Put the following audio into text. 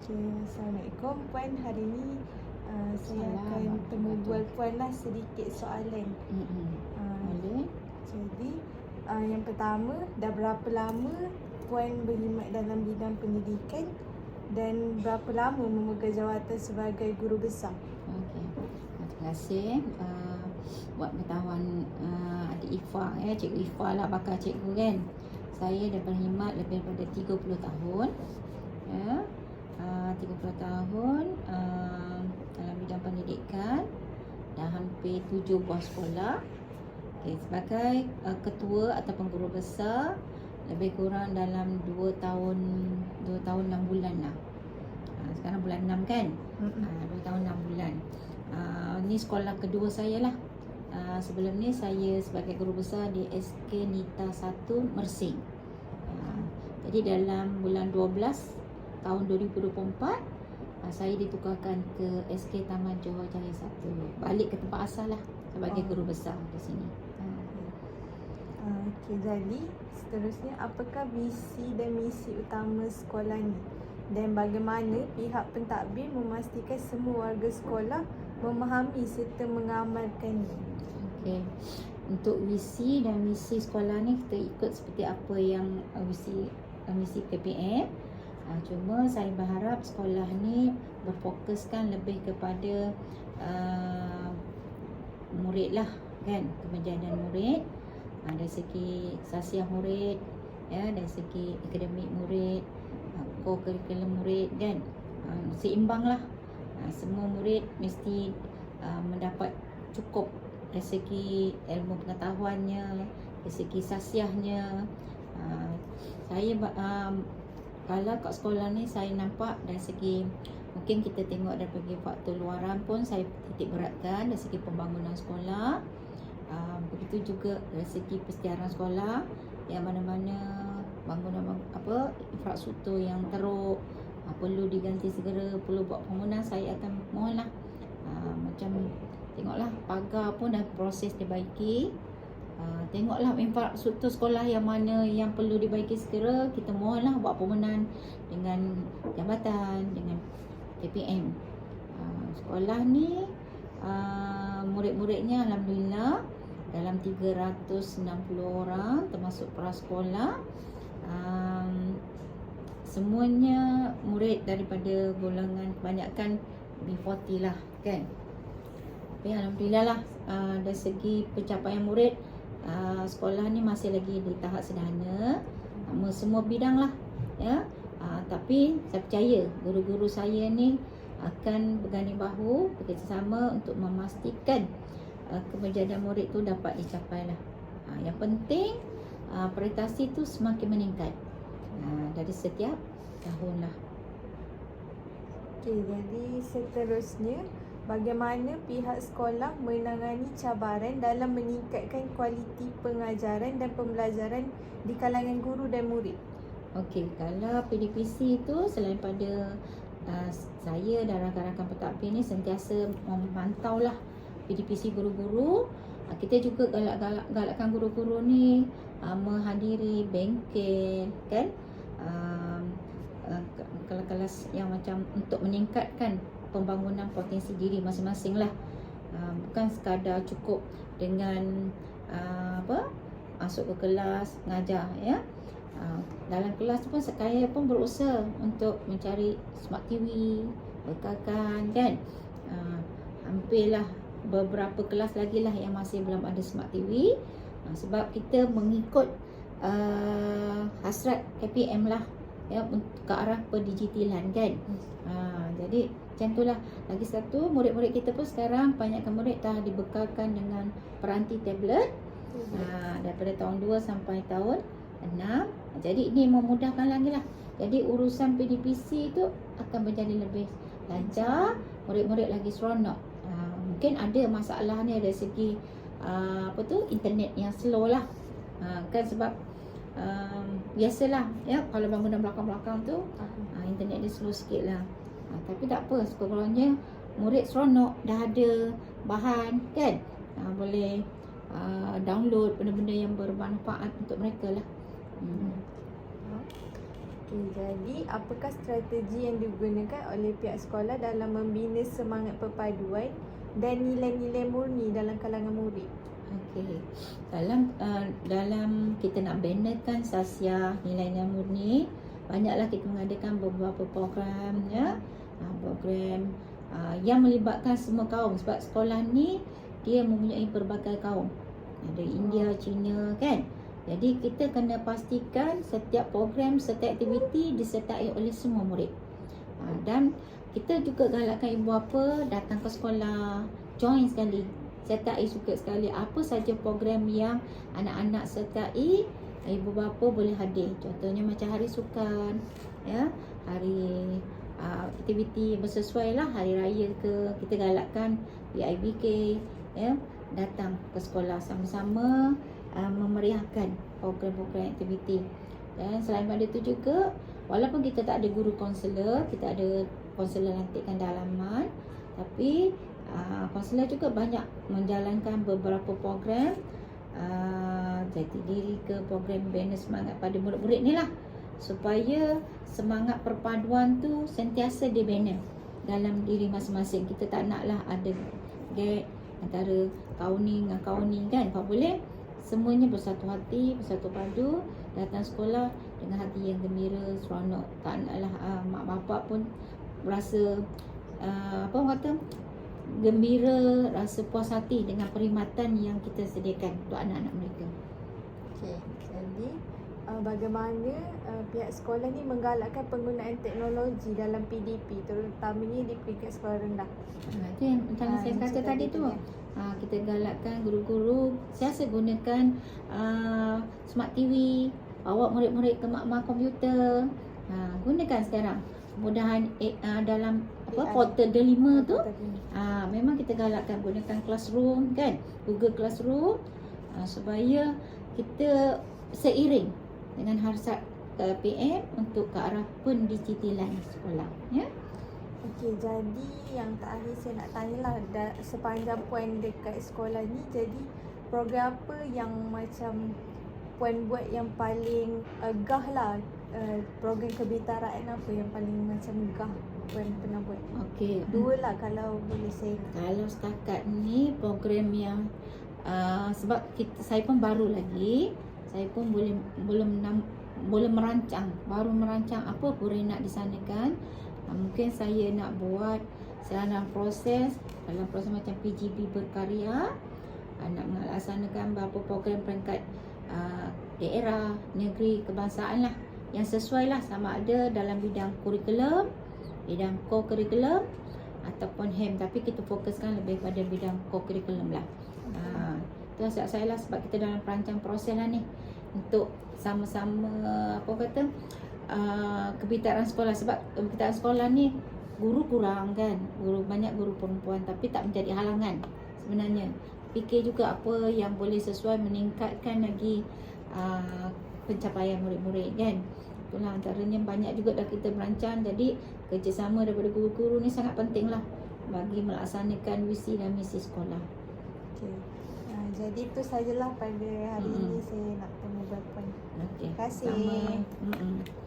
Okay, Assalamualaikum Puan. Hari ni saya akan temu bual Puan lah sedikit soalan. Boleh. Jadi yang pertama, dah berapa lama Puan berkhidmat dalam bidang pendidikan dan berapa lama memegang jawatan sebagai guru besar? Okey. Terima kasih buat pengetahuan adik Ifa Cikgu Ifa lah, bakal cikgu kan. Saya dah berkhidmat lebih daripada 30 tahun. 30 tahun dalam bidang pendidikan, dah hampir 7 buah sekolah. Sebagai ketua ataupun guru besar, lebih kurang dalam 2 tahun 6 bulan lah. Sekarang bulan 6 kan. 2 tahun 6 bulan. Ni sekolah kedua saya lah. Sebelum ni saya sebagai guru besar di SK Nita 1 Mersing. Jadi dalam bulan 12 tahun 2024, saya ditukarkan ke SK Taman Johor Jaya 1. Balik ke tempat asal lah sebagai guru besar di sini. Okey, jadi seterusnya, apakah visi dan misi utama sekolah ni? Dan bagaimana pihak pentadbir memastikan semua warga sekolah memahami serta mengamalkannya? Okey. Untuk visi dan misi sekolah ni, kita ikut seperti apa yang misi KPM. Cuma saya berharap sekolah ni berfokuskan lebih kepada murid lah kan, kemajuan murid, dari segi sasiah murid, dari segi akademik murid, co-curriculum murid kan, seimbang lah. Semua murid mesti mendapat cukup dari segi ilmu pengetahuannya, dari segi sasiahnya. Saya kalau kat sekolah ni saya nampak dari segi, mungkin kita tengok dari segi faktor luaran pun saya titik beratkan dari segi pembangunan sekolah. Begitu juga dari segi persediaan sekolah, yang mana-mana bangunan infrastruktur yang teruk, perlu diganti segera, perlu buat pembangunan, saya akan mohonlah. Macam tengoklah pagar pun dah proses dibaiki. Tengoklah infrastruktur sekolah yang mana yang perlu dibaiki segera, kita mohonlah buat permohonan dengan jabatan, dengan KPM. Sekolah ni murid-muridnya alhamdulillah dalam 360 orang, termasuk prasekolah. Semuanya murid daripada golongan kebanyakan B40 lah kan. Tapi alhamdulillah lah, dari segi pencapaian murid, sekolah ni masih lagi di tahap sederhana, semua bidang lah tapi saya percaya guru-guru saya ni akan berganding bahu, bekerjasama untuk memastikan kemajuan murid tu dapat dicapai lah. Yang penting prestasi tu semakin meningkat dari setiap tahun lah. Okey, jadi seterusnya, bagaimana pihak sekolah menangani cabaran dalam meningkatkan kualiti pengajaran dan pembelajaran di kalangan guru dan murid? Okey, kalau PDPC itu selain pada saya dan rakan-rakan pentadbir ni sentiasa memantau lah PDPC guru-guru. Kita juga galakkan guru-guru ni menghadiri bengkel kan, kelas-kelas yang macam untuk meningkatkan pembangunan potensi diri masing-masing lah. Bukan sekadar cukup dengan masuk ke kelas ngajar dalam kelas pun saya pun berusaha untuk mencari smart TV, bekalkan kan. Hampirlah beberapa kelas lagi lah yang masih belum ada smart TV, sebab kita mengikut hasrat KPM lah ke arah pendigitalan kan. Jadi macam itulah. Lagi satu, murid-murid kita pun sekarang banyakkan murid dah dibekalkan dengan peranti tablet daripada tahun 2 sampai tahun 6. Jadi ini memudahkan lagi lah. Jadi urusan PDPC tu akan menjadi lebih lancar, murid-murid lagi seronok. Mungkin ada masalah ni dari segi internet yang slow lah kan, sebab biasalah kalau bangunan belakang-belakang tu internet dia slow sikit lah. Tapi tak apa, sekurang-kurangnya murid seronok, dah ada bahan kan, boleh download benda-benda yang bermanfaat untuk mereka lah. Okey, jadi apakah strategi yang digunakan oleh pihak sekolah dalam membina semangat perpaduan dan nilai-nilai murni dalam kalangan murid? Okey. Dalam kita nak benakan Sasya nilai-nilai murni, banyaklah kita mengadakan beberapa program ya. Program yang melibatkan semua kaum, sebab sekolah ni dia mempunyai pelbagai kaum. Ada India, Cina kan. Jadi kita kena pastikan setiap program, setiap aktiviti disertai oleh semua murid. Dan kita juga galakkan ibu bapa datang ke sekolah, join sekali. Sertai suka sekali apa saja program yang anak-anak sertai, ibu bapa boleh hadir. Contohnya macam hari sukan, ya, hari aktiviti bersesuai lah, hari raya ke, kita galakkan PIBK ya, datang ke sekolah sama-sama memeriahkan program-program aktiviti. Dan selain pada itu juga, walaupun kita tak ada guru konselor, kita ada konselor lantikan dalaman, tapi konselor juga banyak menjalankan beberapa program jati diri ke program bina semangat pada murid-murid ni lah, supaya semangat perpaduan tu sentiasa dibina dalam diri masing-masing. Kita tak naklah ada gap antara kaum ni dengan kaum ni kan. Tak boleh, semuanya bersatu hati, bersatu padu, datang sekolah dengan hati yang gembira, seronok. Tak naklah mak bapak pun rasa apa orang kata, gembira, rasa puas hati dengan perkhidmatan yang kita sediakan untuk anak-anak mereka. Okey, jadi bagaimana pihak sekolah ni menggalakkan penggunaan teknologi dalam PDP, terutamanya di peringkat sekolah rendah? Itu yang macam saya kata tadi tu. Kita galakkan guru-guru siasa gunakan smart TV, bawa murid-murid ke makmal komputer. Gunakan sekarang kemudahan dalam portal Delima tu. Memang kita galakkan gunakan Classroom kan, Google Classroom, supaya kita seiring dengan hasrat PM untuk ke arah pendigitalan sekolah ya. Okey, jadi yang terakhir saya nak tanyalah, sepanjang puan dekat sekolah ni, jadi program apa yang macam puan buat yang paling gah lah, program kebitaraan apa yang paling macam gah puan pernah buat? Okey, dua lah kalau boleh saya. Kalau setakat ni program yang sebab saya pun baru lagi, saya pun boleh merancang, baru merancang apa pun nak disanakan. Mungkin saya nak buat dalam proses macam PGB berkarya, nak melaksanakan beberapa program peringkat daerah, negeri, kebangsaan lah, yang sesuai lah, sama ada dalam bidang kurikulum, bidang co-kurikulum ataupun HEM, tapi kita fokuskan lebih pada bidang co-kurikulum lah. Itu hasrat saya lah, sebab kita dalam perancang proses lah ni untuk sama-sama kebitaraan sekolah. Sebab kebitaraan sekolah ni guru kurang kan, banyak guru perempuan, tapi tak menjadi halangan sebenarnya. Fikir juga apa yang boleh sesuai meningkatkan lagi pencapaian murid-murid kan. Itulah antaranya, banyak juga dah kita merancang. Jadi kerjasama daripada guru-guru ni sangat penting lah bagi melaksanakan visi dan misi sekolah. Okey. Jadi itu sajalah pada hari ini saya nak tanya puan. Okey. Terima kasih. Sama.